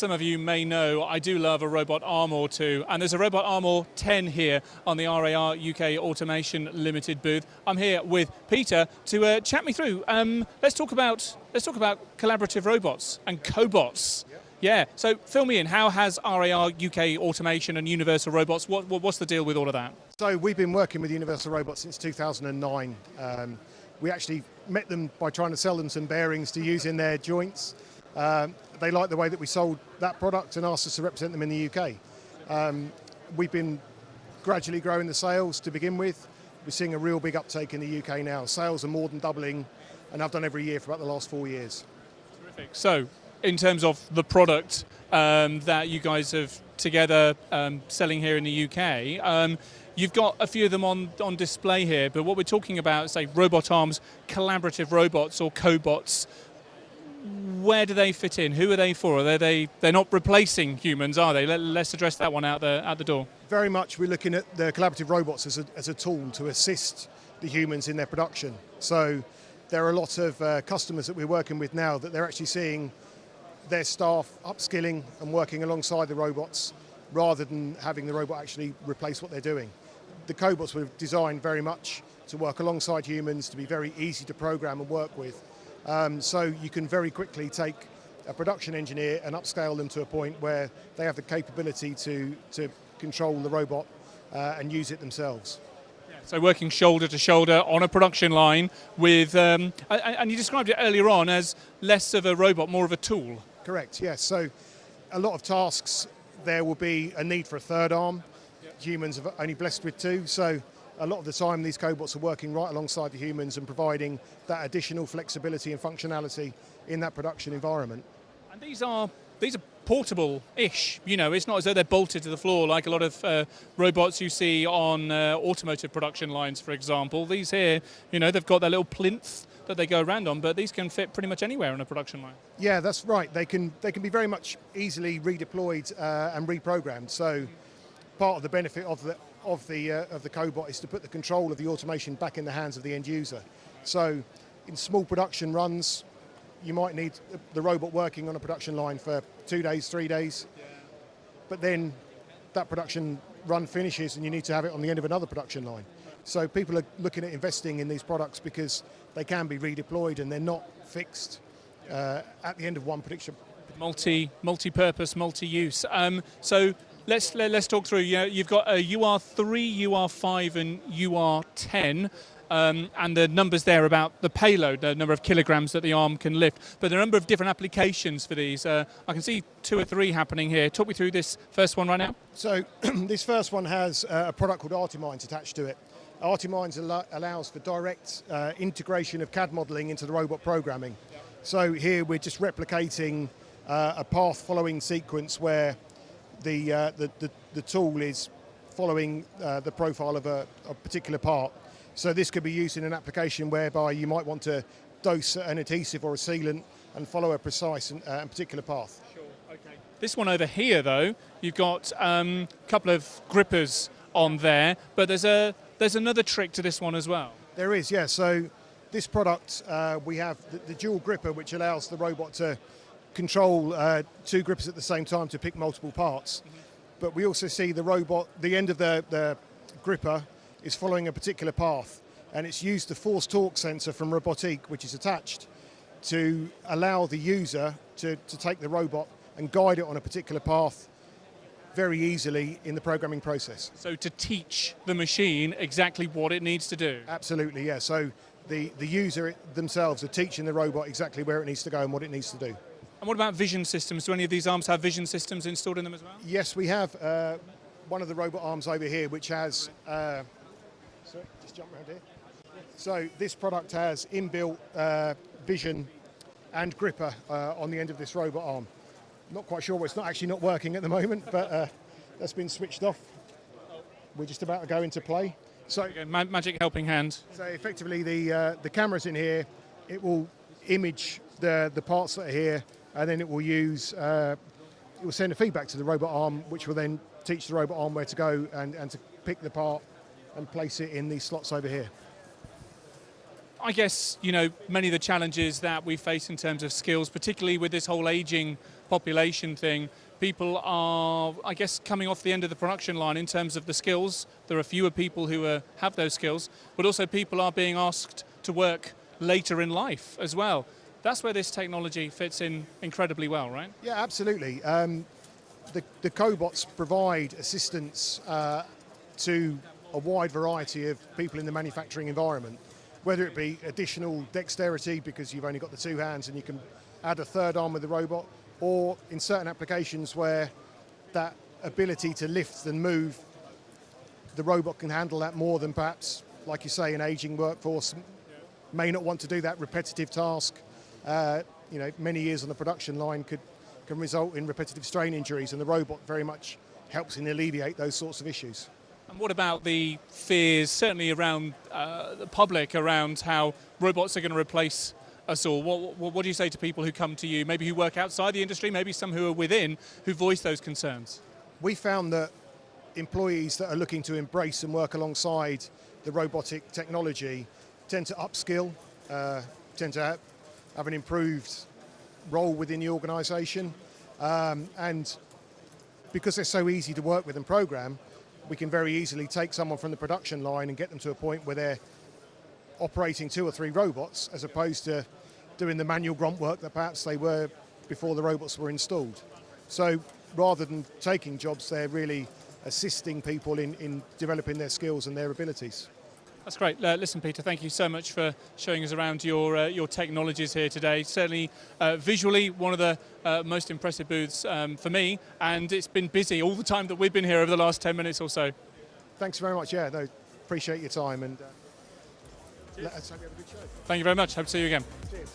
some of you may know, I do love a robot arm or two, and there's a robot arm or 10 here on the RAR UK Automation Limited booth. I'm here with Peter to chat me through. Let's talk about collaborative robots and cobots. Yeah, so fill me in. How has RAR UK Automation and Universal Robots, what's the deal with all of that? So we've been working with Universal Robots since 2009. We actually met them by trying to sell them some bearings to use in their joints. They liked the way that we sold that product and asked us to represent them in the UK. We've been gradually growing the sales to begin with. We're seeing a real big uptake in the UK now. Sales are more than doubling, and I've done every year for about the last 4 years. Terrific. So, in terms of the product that you guys have together selling here in the UK, you've got a few of them on display here, but what we're talking about, say, robot arms, collaborative robots or cobots, where do they fit in? Who are they for? They're not replacing humans, are they? Let's address that one out the door. Very much we're looking at the collaborative robots as a tool to assist the humans in their production. So there are a lot of customers that we're working with now that they're actually seeing their staff upskilling and working alongside the robots rather than having the robot actually replace what they're doing. The cobots were designed very much to work alongside humans, to be very easy to program and work with. So you can very quickly take a production engineer and upscale them to a point where they have the capability to control the robot and use it themselves. Yeah, so working shoulder to shoulder on a production line with, and you described it earlier on as less of a robot, more of a tool. Correct, yes. So a lot of tasks, there will be a need for a third arm. Yep. Humans are only blessed with two, so a lot of the time these cobots are working right alongside the humans and providing that additional flexibility and functionality in that production environment. And these are portable-ish, you know, it's not as though they're bolted to the floor like a lot of robots you see on automotive production lines, for example. These here, you know, they've got their little plinth that they go around on, but these can fit pretty much anywhere on a production line. Yeah, that's right. They can be very much easily redeployed and reprogrammed. So part of the benefit of the cobot is to put the control of the automation back in the hands of the end user. So in small production runs, you might need the robot working on a production line for 2 days, 3 days, but then that production run finishes and you need to have it on the end of another production line. So people are looking at investing in these products because they can be redeployed and they're not fixed at the end of one prediction. Multi-purpose, multi-use. So let's talk through. You've got a UR3, UR5 and UR10. And the numbers there about the payload, the number of kilograms that the arm can lift. But there are a number of different applications for these. I can see 2 or 3 happening here. Talk me through this first one right now. So this first one has a product called Artimines attached to it. Artimines allows for direct integration of CAD modelling into the robot programming. Yep. So here we're just replicating a path following sequence where the tool is following the profile of a particular part. So this could be used in an application whereby you might want to dose an adhesive or a sealant and follow a precise and particular path. Sure, okay. This one over here though, you've got a couple of grippers on there, but there's another trick to this one as well. There is, yeah. So this product, we have the dual gripper, which allows the robot to control 2 grippers at the same time to pick multiple parts. Mm-hmm. But we also see the robot, the end of the gripper is following a particular path, and it's used the force torque sensor from Robotique, which is attached, to allow the user to take the robot and guide it on a particular path very easily in the programming process. So to teach the machine exactly what it needs to do? Absolutely, yeah. So the user themselves are teaching the robot exactly where it needs to go and what it needs to do. And what about vision systems? Do any of these arms have vision systems installed in them as well? Yes, we have one of the robot arms over here, which has... sorry, just jump around here. So this product has inbuilt vision and gripper on the end of this robot arm. Not quite sure, it's actually not working at the moment, but that's been switched off. We're just about to go into play. So magic helping hand. So effectively the cameras in here, it will image the parts that are here, and then it will use, it will send a feedback to the robot arm, which will then teach the robot arm where to go and to pick the part and place it in these slots over here. I guess, you know, many of the challenges that we face in terms of skills, particularly with this whole aging population thing, people are, I guess, coming off the end of the production line in terms of the skills. There are fewer people who have those skills, but also people are being asked to work later in life as well. That's where this technology fits in incredibly well, right? Yeah, absolutely. The cobots provide assistance to a wide variety of people in the manufacturing environment, whether it be additional dexterity because you've only got the two hands and you can add a third arm with the robot, or in certain applications where that ability to lift and move, the robot can handle that more than perhaps, like you say, an aging workforce may not want to do that repetitive task. Many years on the production line can result in repetitive strain injuries, and the robot very much helps in alleviate those sorts of issues. And what about the fears, certainly around the public, around how robots are going to replace us all? What do you say to people who come to you, maybe who work outside the industry, maybe some who are within, who voice those concerns? We found that employees that are looking to embrace and work alongside the robotic technology tend to upskill, tend to have an improved role within the organisation, and because they're so easy to work with and program, we can very easily take someone from the production line and get them to a point where they're operating 2 or 3 robots as opposed to doing the manual grunt work that perhaps they were before the robots were installed. So rather than taking jobs, they're really assisting people in developing their skills and their abilities. That's great. Listen, Peter, thank you so much for showing us around your technologies here today. Certainly, visually, one of the most impressive booths for me, and it's been busy all the time that we've been here over the last 10 minutes or so. Thanks very much. Yeah, no, appreciate your time, and let's hope you have a good show. Thank you very much. Hope to see you again. Cheers.